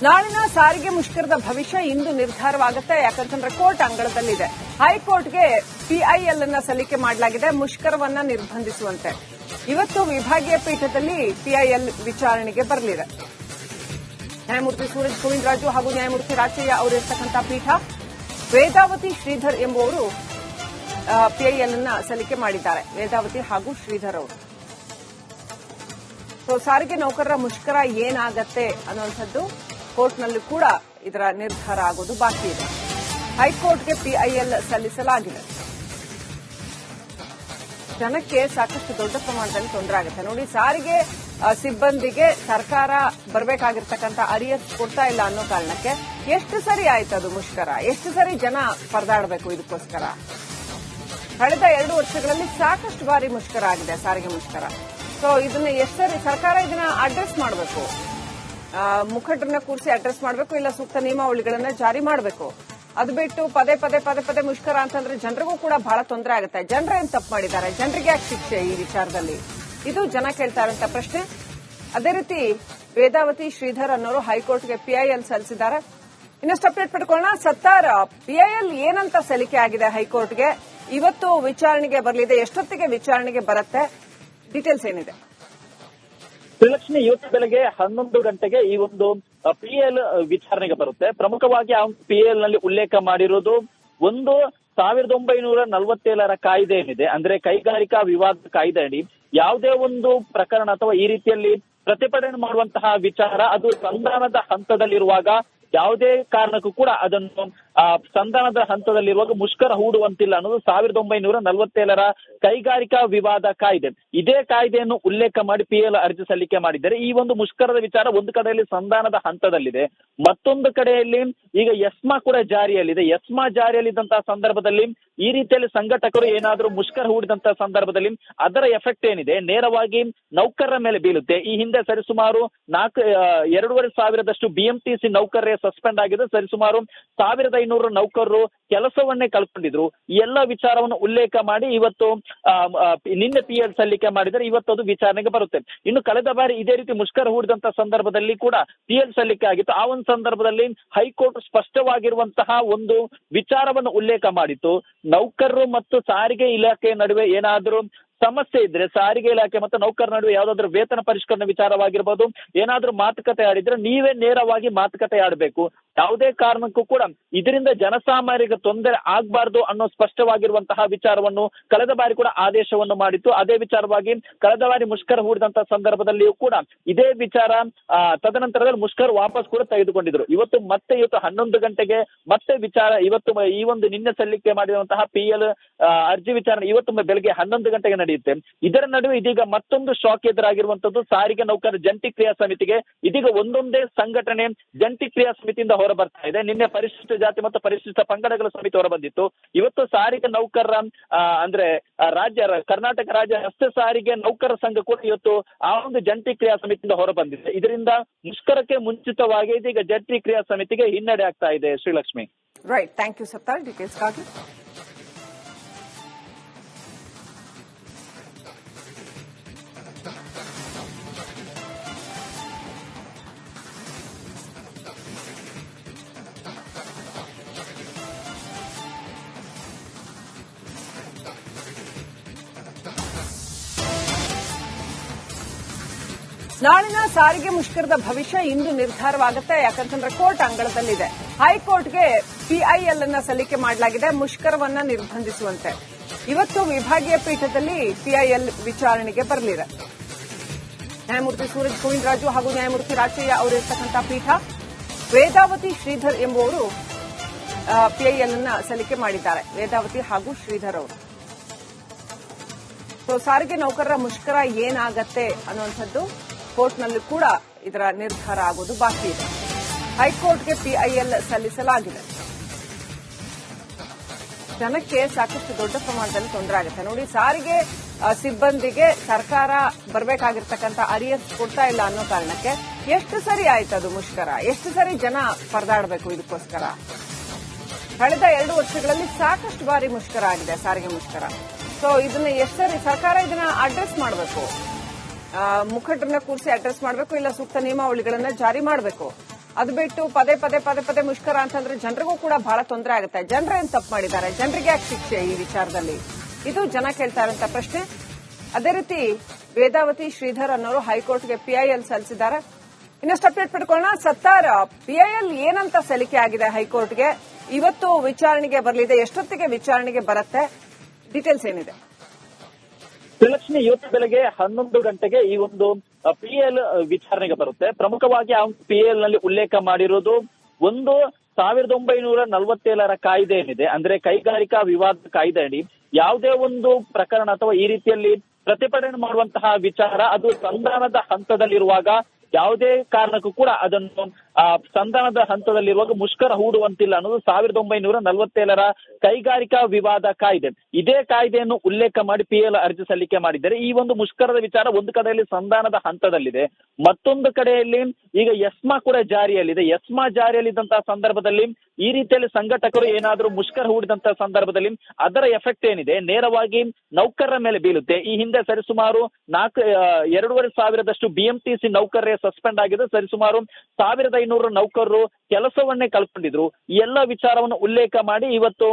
ನಾಳಿನ ಸಾರಿಗೆ ಮುಷ್ಕರದ ಭವಿಷ್ಯ ಇಂದು ನಿರ್ಧಾರವಾಗುತ್ತೆ. ಯಾಕಂತಂದ್ರೆ ಕೋರ್ಟ್ ಅಂಗಳದಲ್ಲಿದೆ. ಹೈಕೋರ್ಟ್ಗೆ ಪಿಐಎಲ್ ಅನ್ನ ಸಲ್ಲಿಕೆ ಮಾಡಲಾಗಿದೆ ಮುಷ್ಕರವನ್ನ ನಿರ್ಬಂಧಿಸುವಂತೆ. ಇವತ್ತು ವಿಭಾಗೀಯ ಪೀಠದಲ್ಲಿ ಪಿಐಎಲ್ ವಿಚಾರಣೆಗೆ ಬರಲಿದೆ. ನ್ಯಾಯಮೂರ್ತಿ ಸೂರಜ್ ಗೋವಿಂದರಾಜು ಹಾಗೂ ನ್ಯಾಯಮೂರ್ತಿ ರಾಚಯ್ಯ ಅವರಿರ್ತಕ್ಕಂಥ ಪೀಠ ವೇದಾವತಿ ಶ್ರೀಧರ್ ಎಂಬುವರು ಪಿಐಎಲ್ ಅನ್ನ ಸಲ್ಲಿಕೆ ಮಾಡಿದ್ದಾರೆ. ವೇದಾವತಿ ಹಾಗೂ ಶ್ರೀಧರ್ ಅವರು. ಸಾರಿಗೆ ನೌಕರರ ಮುಷ್ಕರ ಏನಾಗತ್ತೆ ಅನ್ನುವಂಥದ್ದು ಕೋರ್ಟ್ನಲ್ಲಿ ಕೂಡ ಇದರ ನಿರ್ಧಾರ ಆಗೋದು ಬಾಕಿ ಇದೆ. ಹೈಕೋರ್ಟ್ಗೆ ಪಿಐಎಲ್ ಸಲ್ಲಿಸಲಾಗಿದೆ. ಜನಕ್ಕೆ ಸಾಕಷ್ಟು ದೊಡ್ಡ ಪ್ರಮಾಣದಲ್ಲಿ ತೊಂದರೆ ಆಗುತ್ತೆ. ನೋಡಿ, ಸಾರಿಗೆ ಸಿಬ್ಬಂದಿಗೆ ಸರ್ಕಾರ ಬರಬೇಕಾಗಿರ್ತಕ್ಕಂಥ ಅರಿಯರ್ಸ್ ಕೊಡ್ತಾ ಇಲ್ಲ ಅನ್ನೋ ಕಾರಣಕ್ಕೆ ಎಷ್ಟು ಸರಿ ಆಯ್ತು ಅದು ಮುಷ್ಕರ, ಎಷ್ಟು ಸರಿ ಜನ ಪರದಾಡಬೇಕು ಇದಕ್ಕೋಸ್ಕರ. ಕಳೆದ 2 ವರ್ಷಗಳಲ್ಲಿ ಸಾಕಷ್ಟು ಬಾರಿ ಮುಷ್ಕರ ಆಗಿದೆ, ಸಾರಿಗೆ ಮುಷ್ಕರ. ಸೊ ಇದನ್ನ ಎಷ್ಟು ಸರಿ ಸರ್ಕಾರ ಇದನ್ನ ಅಡ್ರೆಸ್ ಮಾಡಬೇಕು, ಮುಖಂಡರನ್ನ ಕೂರಿಸಿ ಅಡ್ರೆಸ್ ಮಾಡಬೇಕು, ಇಲ್ಲ ಸೂಕ್ತ ನಿಯಮಾವಳಿಗಳನ್ನ ಜಾರಿ ಮಾಡಬೇಕು. ಅದು ಬಿಟ್ಟು ಪದೇ ಪದೇ ಮುಷ್ಕರ ಅಂತಂದ್ರೆ ಜನರಿಗೂ ಕೂಡ ಬಹಳ ತೊಂದರೆ ಆಗುತ್ತೆ. ಜನರೇನ್ ತಪ್ಪು ಮಾಡಿದ್ದಾರೆ, ಜನರಿಗೆ ಯಾಕೆ ಶಿಕ್ಷೆ ಈ ವಿಚಾರದಲ್ಲಿ? ಇದು ಜನ ಕೇಳ್ತಾ ಇರುವಂತ ಪ್ರಶ್ನೆ. ಅದೇ ರೀತಿ ವೇದಾವತಿ ಶ್ರೀಧರ್ ಅನ್ನೋರು ಹೈಕೋರ್ಟ್ಗೆ ಪಿಐಎಲ್ ಸಲ್ಲಿಸಿದ್ದಾರೆ. ಇನ್ನಷ್ಟು ಅಪ್ಡೇಟ್ ಪಡ್ಕೊಳ್ಳೋಣ. ಸತ್ತಾರ್, ಪಿಐಎಲ್ ಏನಂತ ಸಲ್ಲಿಕೆ ಆಗಿದೆ ಹೈಕೋರ್ಟ್ಗೆ, ಇವತ್ತು ವಿಚಾರಣೆಗೆ ಬರಲಿದೆ. ಎಷ್ಟೊತ್ತಿಗೆ ವಿಚಾರಣೆಗೆ ಬರುತ್ತೆ, ಡೀಟೇಲ್ಸ್ ಏನಿದೆ? ಶ್ರೀಲಕ್ಷ್ಮಿ, ಇವತ್ತು ಬೆಳಗ್ಗೆ 11 ಗಂಟೆಗೆ ಈ ಒಂದು ಪಿಎಲ್ ವಿಚಾರಣೆಗೆ ಬರುತ್ತೆ. ಪ್ರಮುಖವಾಗಿ ಆ ಪಿಎಲ್ ನಲ್ಲಿ ಉಲ್ಲೇಖ ಮಾಡಿರೋದು ಒಂದು 1947ರ ಕಾಯ್ದೆ ಏನಿದೆ, ಅಂದ್ರೆ ಕೈಗಾರಿಕಾ ವಿವಾದ ಕಾಯ್ದೆ ಅಡಿ ಯಾವುದೇ ಒಂದು ಪ್ರಕರಣ ಅಥವಾ ಈ ರೀತಿಯಲ್ಲಿ ಪ್ರತಿಭಟನೆ ಮಾಡುವಂತಹ ವಿಚಾರ ಅದು ಸಂಧಾನದ ಹಂತದಲ್ಲಿರುವಾಗ ಯಾವುದೇ ಕಾರಣಕ್ಕೂ ಕೂಡ ಅದನ್ನು ಸಂಧಾನದ ಹಂತದಲ್ಲಿರುವಾಗ ಮುಷ್ಕರ ಹೂಡುವಂತಿಲ್ಲ ಅನ್ನೋದು 1947ರ ಕೈಗಾರಿಕಾ ವಿವಾದ ಕಾಯ್ದೆ. ಇದೇ ಕಾಯ್ದೆಯನ್ನು ಉಲ್ಲೇಖ ಮಾಡಿ ಪಿಎಲ್ ಅರ್ಜಿ ಸಲ್ಲಿಕೆ ಮಾಡಿದ್ದಾರೆ. ಈ ಒಂದು ಮುಷ್ಕರದ ವಿಚಾರ ಒಂದು ಕಡೆಯಲ್ಲಿ ಸಂಧಾನದ ಹಂತದಲ್ಲಿದೆ, ಮತ್ತೊಂದು ಕಡೆಯಲ್ಲಿ ಈಗ ಎಸ್ಮಾ ಕೂಡ ಜಾರಿಯಲ್ಲಿದೆ. ಎಸ್ಮಾ ಜಾರಿಯಲ್ಲಿದ್ದಂತಹ ಸಂದರ್ಭದಲ್ಲಿ ಈ ರೀತಿಯಲ್ಲಿ ಸಂಘಟಕರು ಏನಾದರೂ ಮುಷ್ಕರ ಹೂಡಿದಂತಹ ಸಂದರ್ಭದಲ್ಲಿ ಅದರ ಎಫೆಕ್ಟ್ ಏನಿದೆ ನೇರವಾಗಿ ನೌಕರರ ಮೇಲೆ ಬೀಳುತ್ತೆ. ಈ ಹಿಂದೆ ಸರಿಸುಮಾರು 2,500 ಬಿಎಂಟಿಸಿ ನೌಕರರೇ ಸಸ್ಪೆಂಡ್ ಆಗಿದೆ. ಸರಿಸುಮಾರು 1,500 ನೌಕರರು ಕೆಲಸವನ್ನೇ ಕಳ್ಕೊಂಡಿದ್ರು. ಈ ಎಲ್ಲ ವಿಚಾರವನ್ನು ಉಲ್ಲೇಖ ಮಾಡಿ ಇವತ್ತು ನಿನ್ನೆ ಪಿಎಲ್ ಸಲ್ಲಿಕೆ ಮಾಡಿದರೆ ಇವತ್ತು ಅದು ವಿಚಾರಣೆಗೆ ಬರುತ್ತೆ. ಇನ್ನು ಕಳೆದ ಬಾರಿ ಇದೇ ರೀತಿ ಮುಷ್ಕರ ಹೂಡಿದಂತಹ ಸಂದರ್ಭದಲ್ಲಿ ಕೂಡ ಪಿಎಲ್ ಸಲ್ಲಿಕೆ ಆಗಿತ್ತು. ಆ ಒಂದು ಸಂದರ್ಭದಲ್ಲಿ ಹೈಕೋರ್ಟ್ ಸ್ಪಷ್ಟವಾಗಿರುವಂತಹ ಒಂದು ವಿಚಾರವನ್ನು ಉಲ್ಲೇಖ ಮಾಡಿತ್ತು. ನೌಕರರು ಮತ್ತು ಸಾರಿಗೆ ಇಲಾಖೆ ನಡುವೆ ಏನಾದರೂ ಸಮಸ್ಯೆ ಇದ್ರೆ ಸಾರಿಗೆ ಇಲಾಖೆ ಮತ್ತು ನೌಕರರ ನಡುವೆ ಯಾವ್ದಾದ್ರು ವೇತನ ಪರಿಷ್ಕರಣೆ ವಿಚಾರವಾಗಿರ್ಬೋದು, ಏನಾದ್ರೂ ಮಾತುಕತೆ ಆಡಿದ್ರೆ ನೀವೇ ನೇರವಾಗಿ ಮಾತುಕತೆ ಆಡಬೇಕು. ಯಾವುದೇ ಕಾರಣಕ್ಕೂ ಕೂಡ ಇದರಿಂದ ಜನಸಾಮಾನ್ಯರಿಗೆ ತೊಂದರೆ ಆಗಬಾರ್ದು ಅನ್ನೋ ಸ್ಪಷ್ಟವಾಗಿರುವಂತಹ ವಿಚಾರವನ್ನು ಕಳೆದ ಬಾರಿ ಕೂಡ ಆದೇಶವನ್ನು ಮಾಡಿತ್ತು. ಅದೇ ವಿಚಾರವಾಗಿ ಕಳೆದ ಬಾರಿ ಮುಷ್ಕರ ಹೂಡಿದಂತಹ ಸಂದರ್ಭದಲ್ಲಿಯೂ ಕೂಡ ಇದೇ ವಿಚಾರ ತದನಂತರದಲ್ಲಿ ಮುಷ್ಕರ ವಾಪಸ್ ಕೂಡ ತೆಗೆದುಕೊಂಡಿದ್ರು. ಇವತ್ತು 11 ಗಂಟೆಗೆ ಮತ್ತೆ ವಿಚಾರ ಇವತ್ತು ಈ ಒಂದು ನಿನ್ನೆ ಸಲ್ಲಿಕೆ ಮಾಡಿರುವಂತಹ ಪಿಎಲ್ ಅರ್ಜಿ ವಿಚಾರಣೆ ಇವತ್ತು ಬೆಳಗ್ಗೆ 11 ಗಂಟೆಗೆ ನಡೆಯುತ್ತೆ. ಇದರ ನಡುವೆ ಇದೀಗ ಮತ್ತೊಂದು ಶಾಕ್ ಎದುರಾಗಿರುವಂತದ್ದು ಸಾರಿಗೆ ನೌಕರರ ಜಂಟಿ ಕ್ರಿಯಾ ಸಮಿತಿಗೆ. ಇದೀಗ ಒಂದೊಂದೇ ಸಂಘಟನೆ ಜಂಟಿ ಕ್ರಿಯಾ ಸಮಿತಿಯಿಂದ ಹೊರ ಬರ್ತಾ ಇದೆ. ನಿನ್ನೆ ಪರಿಶಿಷ್ಟ ಜಾತಿ ಮತ್ತು ಪರಿಶಿಷ್ಟ ಪಂಗಡಗಳ ಸಮಿತಿ ಹೊರ ಬಂದಿತ್ತು. ಇವತ್ತು ಸಾರಿಗೆ ನೌಕರರ ಅಂದ್ರೆ ಕರ್ನಾಟಕ ರಾಜ್ಯ ರಸ್ತೆ ಸಾರಿಗೆ ನೌಕರರ ಸಂಘ ಕೂಡ ಇವತ್ತು ಆ ಒಂದು ಜಂಟಿ ಕ್ರಿಯಾ ಸಮಿತಿಯಿಂದ ಹೊರ ಬಂದಿದೆ. ಇದರಿಂದ ಮುಷ್ಕರಕ್ಕೆ ಮುಂಚಿತವಾಗಿ ಇದೀಗ ಜಂಟಿ ಕ್ರಿಯಾ ಸಮಿತಿಗೆ ಹಿನ್ನಡೆ ಆಗ್ತಾ ಇದೆ. Srilakshmi, right, thank you Sattar ಡೀಟೇಲ್ಸ್ಗಾಗಿ. ನಾಳಿನ ಸಾರಿಗೆ ಮುಷ್ಕರದ ಭವಿಷ್ಯ ಇಂದು ನಿರ್ಧಾರವಾಗುತ್ತೆ. ಯಾಕಂತಂದ್ರೆ ಕೋರ್ಟ್ ಅಂಗಳದಲ್ಲಿದೆ. ಹೈಕೋರ್ಟ್ಗೆ ಪಿಐಎಲ್ ಅನ್ನ ಸಲ್ಲಿಕೆ ಮಾಡಲಾಗಿದೆ ಮುಷ್ಕರವನ್ನ ನಿರ್ಬಂಧಿಸುವಂತೆ. ಇವತ್ತು ವಿಭಾಗೀಯ ಪೀಠದಲ್ಲಿ ಪಿಐಎಲ್ ವಿಚಾರಣೆಗೆ ಬರಲಿದೆ. ನ್ಯಾಯಮೂರ್ತಿ ಸೂರಜ್ ಗೋವಿಂದರಾಜು ಹಾಗೂ ನ್ಯಾಯಮೂರ್ತಿ ರಾಚಯ್ಯ ಅವರಿರ್ತಕ್ಕಂಥ ಪೀಠ ವೇದಾವತಿ ಶ್ರೀಧರ್ ಎಂಬುವರು ಪಿಐಎಲ್ ಅನ್ನ ಸಲ್ಲಿಕೆ ಮಾಡಿದ್ದಾರೆ. ವೇದಾವತಿ ಹಾಗೂ ಶ್ರೀಧರ್ ಅವರು. ಸಾರಿಗೆ ನೌಕರರ ಮುಷ್ಕರ ಏನಾಗತ್ತೆ ಅನ್ನುವಂಥದ್ದು ಕೋರ್ಟ್ನಲ್ಲಿ ಕೂಡ ಇದರ ನಿರ್ಧಾರ ಆಗೋದು ಬಾಕಿ ಇದೆ. ಹೈಕೋರ್ಟ್ಗೆ ಪಿಐಎಲ್ ಸಲ್ಲಿಸಲಾಗಿದೆ. ಜನಕ್ಕೆ ಸಾಕಷ್ಟು ದೊಡ್ಡ ಪ್ರಮಾಣದಲ್ಲಿ ತೊಂದರೆ ಆಗುತ್ತೆ. ನೋಡಿ, ಸಾರಿಗೆ ಸಿಬ್ಬಂದಿಗೆ ಸರ್ಕಾರ ಬರಬೇಕಾಗಿರ್ತಕ್ಕಂಥ ಅರಿಯರ್ಸ್ ಕೊಡ್ತಾ ಇಲ್ಲ ಅನ್ನೋ ಕಾರಣಕ್ಕೆ ಎಷ್ಟು ಸರಿ ಆಯ್ತು ಅದು ಮುಷ್ಕರ, ಎಷ್ಟು ಸರಿ ಜನ ಪರದಾಡಬೇಕು ಇದಕ್ಕೋಸ್ಕರ. ಕಳೆದ 2 ವರ್ಷಗಳಲ್ಲಿ ಸಾಕಷ್ಟು ಬಾರಿ ಮುಷ್ಕರ ಆಗಿದೆ, ಸಾರಿಗೆ ಮುಷ್ಕರ. ಸೊ ಇದನ್ನ ಎಷ್ಟು ಸರಿ ಸರ್ಕಾರ ಇದನ್ನ ಅಡ್ರೆಸ್ ಮಾಡಬೇಕು, ಮುಖಂಡರನ್ನ ಕೂರಿಸಿ ಅಡ್ರೆಸ್ ಮಾಡಬೇಕು, ಇಲ್ಲ ಸೂಕ್ತ ನಿಯಮಾವಳಿಗಳನ್ನ ಜಾರಿ ಮಾಡಬೇಕು. ಅದು ಬಿಟ್ಟು ಪದೇ ಪದೇ ಪದೇ ಪದೇ ಮುಷ್ಕರ ಅಂತಂದ್ರೆ ಜನರಿಗೂ ಕೂಡ ಬಹಳ ತೊಂದರೆ ಆಗುತ್ತೆ. ಜನರೇನ್ ತಪ್ಪು ಮಾಡಿದ್ದಾರೆ, ಜನರಿಗೆ ಯಾಕೆ ಶಿಕ್ಷೆ ಈ ವಿಚಾರದಲ್ಲಿ? ಇದು ಜನ ಕೇಳ್ತಾ ಇರುವಂತ ಪ್ರಶ್ನೆ. ಅದೇ ರೀತಿ ವೇದಾವತಿ ಶ್ರೀಧರ್ ಅನ್ನೋರು ಹೈಕೋರ್ಟ್ಗೆ ಪಿಐಎಲ್ ಸಲ್ಲಿಸಿದ್ದಾರೆ. ಇನ್ನಷ್ಟು ಅಪ್ಡೇಟ್ ಪಡ್ಕೊಳ್ಳೋಣ. ಸತ್ತಾರ್, ಪಿಐಎಲ್ ಏನಂತ ಸಲ್ಲಿಕೆ ಆಗಿದೆ ಹೈಕೋರ್ಟ್ಗೆ? ಇವತ್ತು ವಿಚಾರಣೆಗೆ ಬರಲಿದೆ. ಎಷ್ಟೊತ್ತಿಗೆ ವಿಚಾರಣೆಗೆ ಬರುತ್ತೆ? ಡೀಟೇಲ್ಸ್ ಏನಿದೆ? ಶ್ರೀಲಕ್ಷ್ಮಿ, ಇವತ್ತು ಬೆಳಗ್ಗೆ 11 ಗಂಟೆಗೆ ಈ ಒಂದು ಪಿಎಲ್ ವಿಚಾರಣೆಗೆ ಬರುತ್ತೆ. ಪ್ರಮುಖವಾಗಿ ಆ ಪಿಎಲ್ ನಲ್ಲಿ ಉಲ್ಲೇಖ ಮಾಡಿರೋದು ಒಂದು 1947 ಕಾಯ್ದೆ ಏನಿದೆ, ಅಂದ್ರೆ ಕೈಗಾರಿಕಾ ವಿವಾದ ಕಾಯ್ದೆ ಅಡಿ ಯಾವುದೇ ಒಂದು ಪ್ರಕರಣ ಅಥವಾ ಈ ರೀತಿಯಲ್ಲಿ ಪ್ರತಿಭಟನೆ ಮಾಡುವಂತಹ ವಿಚಾರ ಅದು ಸಂಧಾನದ ಹಂತದಲ್ಲಿರುವಾಗ ಯಾವುದೇ ಕಾರಣಕ್ಕೂ ಕೂಡ ಅದನ್ನು ಸಂಧಾನದ ಹಂತದಲ್ಲಿರುವಾಗ ಮುಷ್ಕರ ಹೂಡುವಂತಿಲ್ಲ ಅನ್ನೋದು 1947 ಕೈಗಾರಿಕಾ ವಿವಾದ ಕಾಯ್ದೆ. ಇದೇ ಕಾಯ್ದೆಯನ್ನು ಉಲ್ಲೇಖ ಮಾಡಿ ಪಿಎಲ್ ಅರ್ಜಿ ಸಲ್ಲಿಕೆ ಮಾಡಿದ್ದಾರೆ. ಈ ಒಂದು ಮುಷ್ಕರದ ವಿಚಾರ ಒಂದು ಕಡೆಯಲ್ಲಿ ಸಂಧಾನದ ಹಂತದಲ್ಲಿದೆ, ಮತ್ತೊಂದು ಕಡೆಯಲ್ಲಿ ಈಗ ಎಸ್ಮಾ ಕೂಡ ಜಾರಿಯಲ್ಲಿದೆ. ಎಸ್ಮಾ ಜಾರಿಯಲ್ಲಿದ್ದಂತಹ ಸಂದರ್ಭದಲ್ಲಿ ಈ ರೀತಿಯಲ್ಲಿ ಸಂಘಟಕರು ಏನಾದರೂ ಮುಷ್ಕರ ಹೂಡಿದಂತಹ ಸಂದರ್ಭದಲ್ಲಿ ಅದರ ಎಫೆಕ್ಟ್ ಏನಿದೆ ನೇರವಾಗಿ ನೌಕರರ ಮೇಲೆ ಬೀಳುತ್ತೆ. ಈ ಹಿಂದೆ ಸರಿಸುಮಾರು 2,500 ಬಿಎಂಟಿಸಿ ನೌಕರರೇ ಸಸ್ಪೆಂಡ್ ಆಗಿದೆ. ಸರಿಸುಮಾರು 1,500 ನೌಕರರು ಕೆಲಸವನ್ನೇ ಕಳ್ಕೊಂಡಿದ್ರು. ಈ ಎಲ್ಲ ವಿಚಾರವನ್ನು ಉಲ್ಲೇಖ ಮಾಡಿ ಇವತ್ತು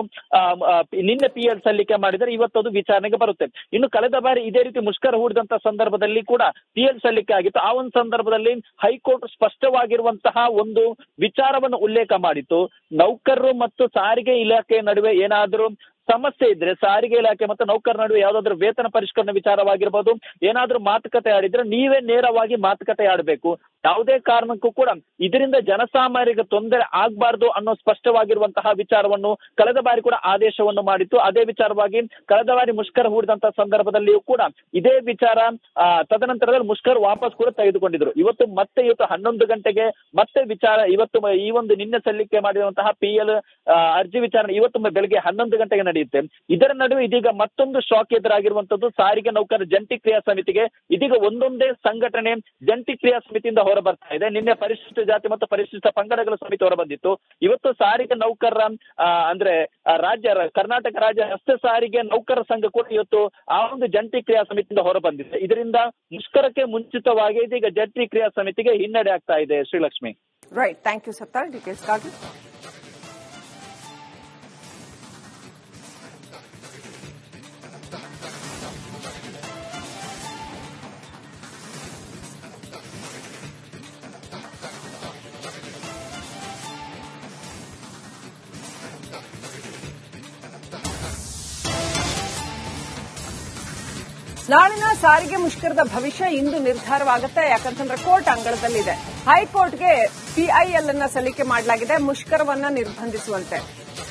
ನಿನ್ನೆ ಪಿಎಲ್ ಸಲ್ಲಿಕೆ ಮಾಡಿದರೆ ಇವತ್ತು ಅದು ವಿಚಾರಣೆಗೆ ಬರುತ್ತೆ. ಇನ್ನು ಕಳೆದ ಬಾರಿ ಇದೇ ರೀತಿ ಮುಷ್ಕರ ಹೂಡಿದಂತಹ ಸಂದರ್ಭದಲ್ಲಿ ಕೂಡ ಪಿಎಲ್ ಸಲ್ಲಿಕೆ ಆಗಿತ್ತು. ಆ ಒಂದು ಸಂದರ್ಭದಲ್ಲಿ ಹೈಕೋರ್ಟ್ ಸ್ಪಷ್ಟವಾಗಿರುವಂತಹ ಒಂದು ವಿಚಾರವನ್ನು ಉಲ್ಲೇಖ ಮಾಡಿತ್ತು. ನೌಕರರು ಮತ್ತು ಸಾರಿಗೆ ಇಲಾಖೆ ನಡುವೆ ಏನಾದರೂ ಸಮಸ್ಯೆ ಇದ್ರೆ ಸಾರಿಗೆ ಇಲಾಖೆ ಮತ್ತು ನೌಕರ ನಡುವೆ ಯಾವ್ದಾದ್ರು ವೇತನ ಪರಿಷ್ಕರಣೆ ವಿಚಾರವಾಗಿರ್ಬೋದು, ಏನಾದ್ರೂ ಮಾತುಕತೆ ಆಡಿದ್ರೆ ನೀವೇ ನೇರವಾಗಿ ಮಾತುಕತೆ ಆಡಬೇಕು. ಯಾವುದೇ ಕಾರಣಕ್ಕೂ ಕೂಡ ಇದರಿಂದ ಜನಸಾಮಾನ್ಯರಿಗೆ ತೊಂದರೆ ಆಗ್ಬಾರ್ದು ಅನ್ನೋ ಸ್ಪಷ್ಟವಾಗಿರುವಂತಹ ವಿಚಾರವನ್ನು ಕಳೆದ ಬಾರಿ ಕೂಡ ಆದೇಶವನ್ನು ಮಾಡಿತ್ತು. ಅದೇ ವಿಚಾರವಾಗಿ ಕಳೆದ ಬಾರಿ ಮುಷ್ಕರ ಹೂಡಿದಂತಹ ಸಂದರ್ಭದಲ್ಲಿಯೂ ಕೂಡ ಇದೇ ವಿಚಾರ ತದನಂತರದಲ್ಲಿ ಮುಷ್ಕರ ವಾಪಸ್ ಕೂಡ ತೆಗೆದುಕೊಂಡಿದ್ರು. ಇವತ್ತು 11 ಗಂಟೆಗೆ ಮತ್ತೆ ವಿಚಾರ ಇವತ್ತು ಈ ಒಂದು ನಿನ್ನೆ ಸಲ್ಲಿಕೆ ಮಾಡಿರುವಂತಹ ಪಿಎಲ್ ಅರ್ಜಿ ವಿಚಾರಣೆ ಇವತ್ತು ಬೆಳಗ್ಗೆ 11 ಗಂಟೆಗೆ ನಡೆಯುತ್ತೆ. ಇದರ ನಡುವೆ ಇದೀಗ ಮತ್ತೊಂದು ಶಾಕ್ ಎದುರಾಗಿರುವಂತದ್ದು ಸಾರಿಗೆ ನೌಕರರ ಜಂಟಿ ಕ್ರಿಯಾ ಸಮಿತಿಗೆ ಇದೀಗ ಒಂದೊಂದೇ ಸಂಘಟನೆ ಜಂಟಿ ಕ್ರಿಯಾ ಸಮಿತಿಯಿಂದ ಹೊರ ಬರ್ತಾ ಇದೆ. ನಿನ್ನೆ ಪರಿಶಿಷ್ಟ ಜಾತಿ ಮತ್ತು ಪರಿಶಿಷ್ಟ ಪಂಗಡಗಳ ಸಮಿತಿ ಹೊರಬಂದಿತ್ತು. ಇವತ್ತು ಸಾರಿಗೆ ನೌಕರರ ಅಂದ್ರೆ ಕರ್ನಾಟಕ ರಾಜ್ಯ ರಸ್ತೆ ಸಾರಿಗೆ ನೌಕರರ ಸಂಘ ಕೂಡ ಇವತ್ತು ಆ ಒಂದು ಜಂಟಿ ಕ್ರಿಯಾ ಸಮಿತಿಯಿಂದ ಹೊರಬಂದಿದೆ. ಇದರಿಂದ ಮುಷ್ಕರಕ್ಕೆ ಮುಂಚಿತವಾಗಿ ಇದೀಗ ಜಂಟಿ ಕ್ರಿಯಾ ಸಮಿತಿಗೆ ಹಿನ್ನಡೆ ಆಗ್ತಾ ಇದೆ. Srilakshmi, right, thank you Sattar ಡೀಟೇಲ್ಸ್ಗಾಗಿ. ನಾಳಿನ ಸಾರಿಗೆ ಮುಷ್ಕರದ ಭವಿಷ್ಯ ಇಂದು ನಿರ್ಧಾರವಾಗುತ್ತೆ. ಯಾಕಂತಂದ್ರೆ ಕೋರ್ಟ್ ಅಂಗಳದಲ್ಲಿದೆ. ಹೈಕೋರ್ಟ್ಗೆ ಪಿಐಎಲ್ ಅನ್ನ ಸಲ್ಲಿಕೆ ಮಾಡಲಾಗಿದೆ ಮುಷ್ಕರವನ್ನ ನಿರ್ಬಂಧಿಸುವಂತೆ.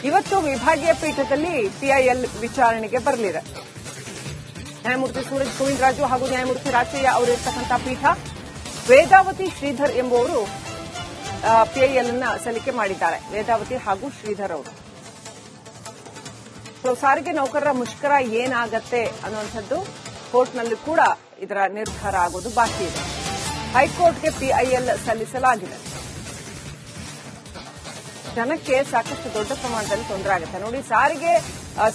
ಇವತ್ತು ವಿಭಾಗೀಯ ಪೀಠದಲ್ಲಿ ಪಿಐಎಲ್ ವಿಚಾರಣೆಗೆ ಬರಲಿದೆ. ನ್ಯಾಯಮೂರ್ತಿ ಸೂರಜ್ ಗೋವಿಂದರಾಜು ಹಾಗೂ ನ್ಯಾಯಮೂರ್ತಿ ರಾಚಯ್ಯ ಅವರಿರ್ತಕ್ಕಂಥ ಪೀಠ ವೇದಾವತಿ ಶ್ರೀಧರ್ ಎಂಬುವರು ಪಿಐಎಲ್ ಅನ್ನ ಸಲ್ಲಿಕೆ ಮಾಡಿದ್ದಾರೆ. ವೇದಾವತಿ ಹಾಗೂ ಶ್ರೀಧರ್ ಅವರು. ಸಾರಿಗೆ ನೌಕರರ ಮುಷ್ಕರ ಏನಾಗತ್ತೆ ಅನ್ನುವಂಥದ್ದು ಕೋರ್ಟ್ನಲ್ಲಿ ಕೂಡ ಇದರ ನಿರ್ಧಾರ ಆಗೋದು ಬಾಕಿ ಇದೆ. ಹೈಕೋರ್ಟ್ಗೆ ಪಿಐಎಲ್ ಸಲ್ಲಿಸಲಾಗಿದೆ. ಜನಕ್ಕೆ ಸಾಕಷ್ಟು ದೊಡ್ಡ ಪ್ರಮಾಣದಲ್ಲಿ ತೊಂದರೆ ಆಗುತ್ತೆ. ನೋಡಿ, ಸಾರಿಗೆ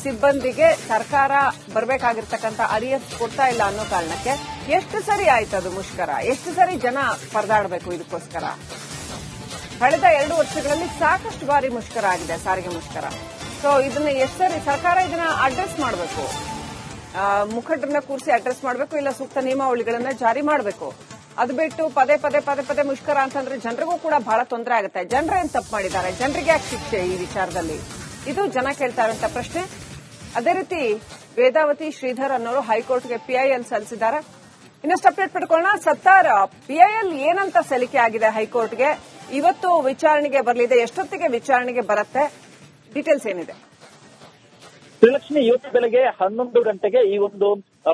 ಸಿಬ್ಬಂದಿಗೆ ಸರ್ಕಾರ ಬರಬೇಕಾಗಿರ್ತಕ್ಕಂಥ ಅರಿಯರ್ಸ್ ಕೊಡ್ತಾ ಇಲ್ಲ ಅನ್ನೋ ಕಾರಣಕ್ಕೆ ಎಷ್ಟು ಸರಿ ಆಯ್ತು ಅದು ಮುಷ್ಕರ? ಎಷ್ಟು ಸರಿ ಜನ ಪರದಾಡಬೇಕು ಇದಕ್ಕೋಸ್ಕರ? ಕಳೆದ 2 ವರ್ಷಗಳಲ್ಲಿ ಸಾಕಷ್ಟು ಬಾರಿ ಮುಷ್ಕರ ಆಗಿದೆ, ಸಾರಿಗೆ ಮುಷ್ಕರ. ಸೊ ಇದನ್ನ ಎಷ್ಟು ಸರಿ ಸರ್ಕಾರ ಇದನ್ನ ಅಡ್ರೆಸ್ ಮಾಡಬೇಕು, ಮುಖಂಡರನ್ನ ಕೂರಿಸಿ ಅಡ್ರೆಸ್ ಮಾಡಬೇಕು, ಇಲ್ಲ ಸೂಕ್ತ ನಿಯಮಾವಳಿಗಳನ್ನ ಜಾರಿ ಮಾಡಬೇಕು. ಅದು ಬಿಟ್ಟು ಪದೇ ಪದೇ ಪದೇ ಪದೇ ಮುಷ್ಕರ ಅಂತಂದ್ರೆ ಜನರಿಗೂ ಕೂಡ ಬಹಳ ತೊಂದರೆ ಆಗುತ್ತೆ. ಜನರೇನ್ ತಪ್ಪು ಮಾಡಿದ್ದಾರೆ, ಜನರಿಗೆ ಯಾಕೆ ಶಿಕ್ಷೆ ಈ ವಿಚಾರದಲ್ಲಿ? ಇದು ಜನ ಕೇಳ್ತಾ ಇರುವಂತ ಪ್ರಶ್ನೆ. ಅದೇ ರೀತಿ ವೇದಾವತಿ ಶ್ರೀಧರ್ ಅನ್ನೋರು ಹೈಕೋರ್ಟ್ಗೆ ಪಿಐಎಲ್ ಸಲ್ಲಿಸಿದ್ದಾರೆ. ಇನ್ನಷ್ಟು ಅಪ್ಡೇಟ್ ಪಡ್ಕೊಳ್ಳೋಣ. ಸತ್ತಾರ್, ಪಿಐಎಲ್ ಏನಂತ ಸಲ್ಲಿಕೆ ಆಗಿದೆ ಹೈಕೋರ್ಟ್ಗೆ? ಇವತ್ತು ವಿಚಾರಣೆಗೆ ಬರಲಿದೆ. ಎಷ್ಟೊತ್ತಿಗೆ ವಿಚಾರಣೆಗೆ ಬರುತ್ತೆ? ಡೀಟೇಲ್ಸ್ ಏನಿದೆ? ಶ್ರೀಲಕ್ಷ್ಮಿ, ಇವತ್ತು ಬೆಳಗ್ಗೆ 11 ಗಂಟೆಗೆ ಈ ಒಂದು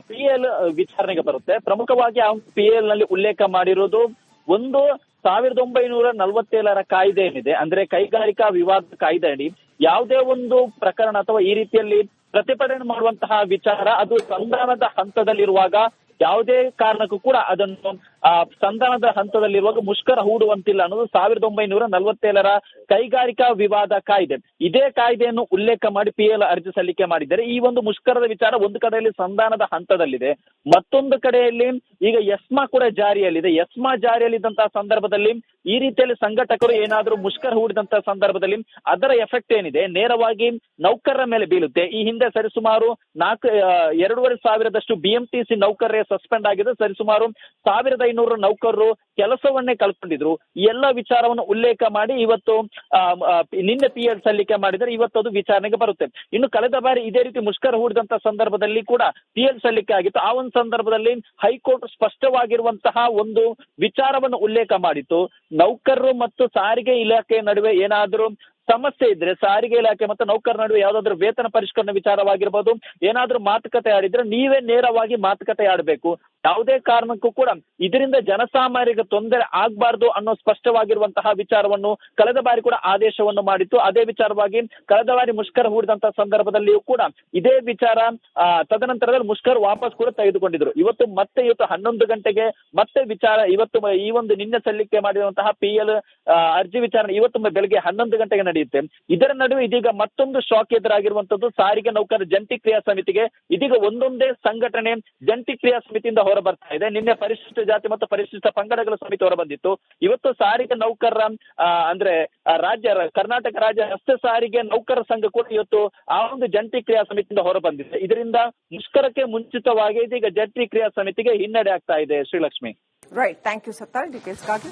ಪಿಎಲ್ ವಿಚಾರಣೆಗೆ ಬರುತ್ತೆ. ಪ್ರಮುಖವಾಗಿ ಆ ಪಿಎಲ್ ನಲ್ಲಿ ಉಲ್ಲೇಖ ಮಾಡಿರೋದು ಒಂದು 1947 ಕಾಯ್ದೆ ಏನಿದೆ, ಅಂದ್ರೆ ಕೈಗಾರಿಕಾ ವಿವಾದ ಕಾಯ್ದೆ ಅಡಿ ಯಾವುದೇ ಒಂದು ಪ್ರಕರಣ ಅಥವಾ ಈ ರೀತಿಯಲ್ಲಿ ಪ್ರತಿಭಟನೆ ಮಾಡುವಂತಹ ವಿಚಾರ ಅದು ಸಂಧಾನದ ಹಂತದಲ್ಲಿರುವಾಗ ಯಾವುದೇ ಕಾರಣಕ್ಕೂ ಕೂಡ ಅದನ್ನು ಸಂಧಾನದ ಹಂತದಲ್ಲಿರುವಾಗ ಮುಷ್ಕರ ಹೂಡುವಂತಿಲ್ಲ ಅನ್ನೋದು 1947ರ ಕೈಗಾರಿಕಾ ವಿವಾದ ಕಾಯ್ದೆ. ಇದೇ ಕಾಯ್ದೆಯನ್ನು ಉಲ್ಲೇಖ ಮಾಡಿ PL ಅರ್ಜಿ ಸಲ್ಲಿಕೆ ಮಾಡಿದ್ದಾರೆ. ಈ ಒಂದು ಮುಷ್ಕರದ ವಿಚಾರ ಒಂದು ಕಡೆಯಲ್ಲಿ ಸಂಧಾನದ ಹಂತದಲ್ಲಿದೆ, ಮತ್ತೊಂದು ಕಡೆಯಲ್ಲಿ ಈಗ ಎಸ್ಮಾ ಕೂಡ ಜಾರಿಯಲ್ಲಿದೆ. ಎಸ್ಮಾ ಜಾರಿಯಲ್ಲಿದ್ದಂತಹ ಸಂದರ್ಭದಲ್ಲಿ ಈ ರೀತಿಯಲ್ಲಿ ಸಂಘಟಕರು ಏನಾದರೂ ಮುಷ್ಕರ ಹೂಡಿದಂತಹ ಸಂದರ್ಭದಲ್ಲಿ ಅದರ ಎಫೆಕ್ಟ್ ಏನಿದೆ ನೇರವಾಗಿ ನೌಕರರ ಮೇಲೆ ಬೀಳುತ್ತೆ. ಈ ಹಿಂದೆ ಸರಿಸುಮಾರು 2,500 BMTC ನೌಕರರೇ ಸಸ್ಪೆಂಡ್ ಆಗಿದೆ. ಸರಿಸುಮಾರು 1,500 ನೌಕರರು ಕೆಲಸವನ್ನೇ ಕಳ್ಕೊಂಡಿದ್ರು. ಈ ಎಲ್ಲ ವಿಚಾರವನ್ನು ಉಲ್ಲೇಖ ಮಾಡಿ ಇವತ್ತು ನಿನ್ನೆ PL ಸಲ್ಲಿಕೆ ಮಾಡಿದರೆ ಇವತ್ತು ಅದು ವಿಚಾರಣೆಗೆ ಬರುತ್ತೆ. ಇನ್ನು ಕಳೆದ ಬಾರಿ ಇದೇ ರೀತಿ ಮುಷ್ಕರ ಹೂಡಿದಂತಹ ಸಂದರ್ಭದಲ್ಲಿ ಕೂಡ PL ಸಲ್ಲಿಕೆ ಆಗಿತ್ತು. ಆ ಒಂದು ಸಂದರ್ಭದಲ್ಲಿ ಹೈಕೋರ್ಟ್ ಸ್ಪಷ್ಟವಾಗಿರುವಂತಹ ಒಂದು ವಿಚಾರವನ್ನು ಉಲ್ಲೇಖ ಮಾಡಿತ್ತು. ನೌಕರರು ಮತ್ತು ಸಾರಿಗೆ ಇಲಾಖೆ ನಡುವೆ ಏನಾದರೂ ಸಮಸ್ಯೆ ಇದ್ರೆ ಸಾರಿಗೆ ಇಲಾಖೆ ಮತ್ತು ನೌಕರರ ನಡುವೆ ಯಾವ್ದಾದ್ರು ವೇತನ ಪರಿಷ್ಕರಣೆ ವಿಚಾರವಾಗಿರ್ಬೋದು, ಏನಾದ್ರೂ ಮಾತುಕತೆ ಆಡಿದ್ರೆ ನೀವೇ ನೇರವಾಗಿ ಮಾತುಕತೆ ಆಡಬೇಕು. ಯಾವುದೇ ಕಾರಣಕ್ಕೂ ಕೂಡ ಇದರಿಂದ ಜನಸಾಮಾನ್ಯರಿಗೆ ತೊಂದರೆ ಆಗ್ಬಾರ್ದು ಅನ್ನೋ ಸ್ಪಷ್ಟವಾಗಿರುವಂತಹ ವಿಚಾರವನ್ನು ಕಳೆದ ಬಾರಿ ಕೂಡ ಆದೇಶವನ್ನು ಮಾಡಿತ್ತು. ಅದೇ ವಿಚಾರವಾಗಿ ಕಳೆದ ಬಾರಿ ಮುಷ್ಕರ ಹೂಡಿದಂತಹ ಸಂದರ್ಭದಲ್ಲಿಯೂ ಕೂಡ ಇದೇ ವಿಚಾರ ತದನಂತರದಲ್ಲಿ ಮುಷ್ಕರ ವಾಪಸ್ ಕೂಡ ತೆಗೆದುಕೊಂಡಿದ್ರು. ಇವತ್ತು 11 ಗಂಟೆಗೆ ಮತ್ತೆ ವಿಚಾರ ಇವತ್ತು ಈ ಒಂದು ನಿನ್ನೆ ಸಲ್ಲಿಕೆ ಮಾಡಿರುವಂತಹ PL ಅರ್ಜಿ ವಿಚಾರಣೆ ಇವತ್ತು ಬೆಳಗ್ಗೆ 11 ಗಂಟೆಗೆ ನಡೆಯುತ್ತೆ. ಇದರ ನಡುವೆ ಇದೀಗ ಮತ್ತೊಂದು ಶಾಕ್ ಎದುರಾಗಿರುವಂತದ್ದು ಸಾರಿಗೆ ನೌಕರರ ಜಂಟಿ ಕ್ರಿಯಾ ಸಮಿತಿಗೆ. ಇದೀಗ ಒಂದೊಂದೇ ಸಂಘಟನೆ ಜಂಟಿ ಕ್ರಿಯಾ ಸಮಿತಿಯಿಂದ ಹೊರ ಬರ್ತಾ ಇದೆ. ನಿನ್ನೆ ಪರಿಶಿಷ್ಟ ಜಾತಿ ಮತ್ತು ಪರಿಶಿಷ್ಟ ಪಂಗಡಗಳ ಸಮಿತಿ ಹೊರ ಬಂದಿತ್ತು. ಇವತ್ತು ಸಾರಿಗೆ ನೌಕರರ ಅಂದ್ರೆ ಕರ್ನಾಟಕ ರಾಜ್ಯ ರಸ್ತೆ ಸಾರಿಗೆ ನೌಕರರ ಸಂಘ ಕೂಡ ಇವತ್ತು ಆ ಒಂದು ಜಂಟಿ ಕ್ರಿಯಾ ಸಮಿತಿಯಿಂದ ಹೊರ ಬಂದಿದೆ. ಇದರಿಂದ ಮುಷ್ಕರಕ್ಕೆ ಮುಂಚಿತವಾಗಿ ಇದೀಗ ಜಂಟಿ ಕ್ರಿಯಾ ಸಮಿತಿಗೆ ಹಿನ್ನಡೆ ಆಗ್ತಾ ಇದೆ. Srilakshmi. Right, thank you Sattar ಡೀಟೇಲ್ಸ್ಗಾಗಿ.